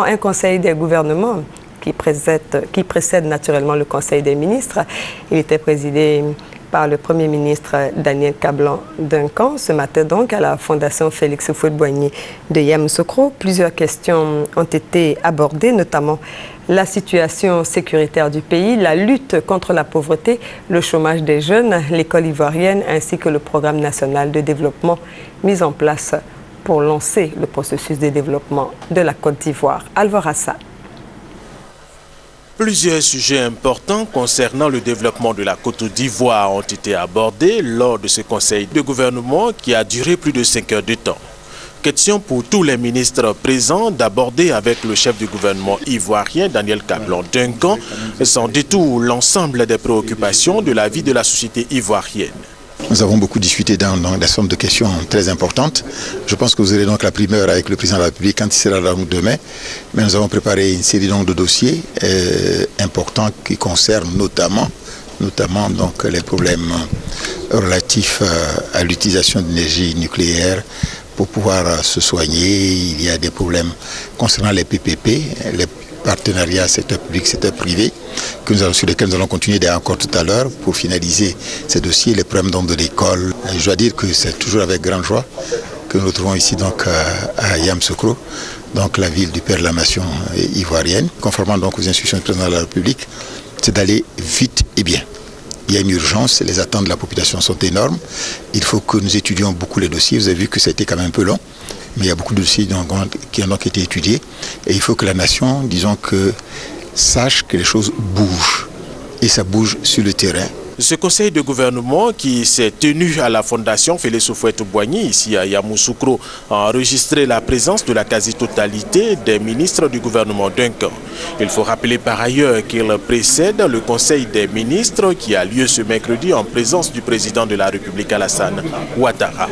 Un conseil des gouvernements qui précède naturellement le conseil des ministres. Il était présidé par le Premier ministre Daniel Kablan-Duncan ce matin donc à la Fondation Félix Houphouët-Boigny de Yamoussoukro. Plusieurs questions ont été abordées, notamment la situation sécuritaire du pays, la lutte contre la pauvreté, le chômage des jeunes, l'école ivoirienne ainsi que le programme national de développement mis en place pour lancer le processus de développement de la Côte d'Ivoire. Alvar Hassan. Plusieurs sujets importants concernant le développement de la Côte d'Ivoire ont été abordés lors de ce conseil de gouvernement qui a duré plus de 5 heures de temps. Question pour tous les ministres présents d'aborder avec le chef du gouvernement ivoirien, Daniel Kablan-Duncan, sans détour l'ensemble des préoccupations de la vie de la société ivoirienne. Nous avons beaucoup discuté dans la somme de questions très importantes. Je pense que vous aurez donc la primeur avec le président de la République quand il sera là demain. Mais nous avons préparé une série de dossiers importants qui concernent notamment donc, les problèmes relatifs à l'utilisation d'énergie nucléaire pour pouvoir se soigner. Il y a des problèmes concernant les PPP, les partenariats secteur public, secteur privé, sur lesquels nous allons continuer encore tout à l'heure pour finaliser ces dossiers, les problèmes de l'école. Je dois dire que c'est toujours avec grande joie que nous nous trouvons ici donc à Yamoussoukro, donc la ville du père de la nation ivoirienne. Conformément donc aux instructions du président de la République, c'est d'aller vite et bien. Il y a une urgence, les attentes de la population sont énormes. Il faut que nous étudions beaucoup les dossiers. Vous avez vu que c'était quand même un peu long, mais il y a beaucoup de dossiers qui ont été étudiés. Et il faut que la nation, disons que, sache que les choses bougent. Et ça bouge sur le terrain. Ce conseil de gouvernement qui s'est tenu à la Fondation Félix Houphouët-Boigny, ici à Yamoussoukro, a enregistré la présence de la quasi-totalité des ministres du gouvernement Duncan. Il faut rappeler par ailleurs qu'il précède le conseil des ministres qui a lieu ce mercredi en présence du président de la République Alassane Ouattara.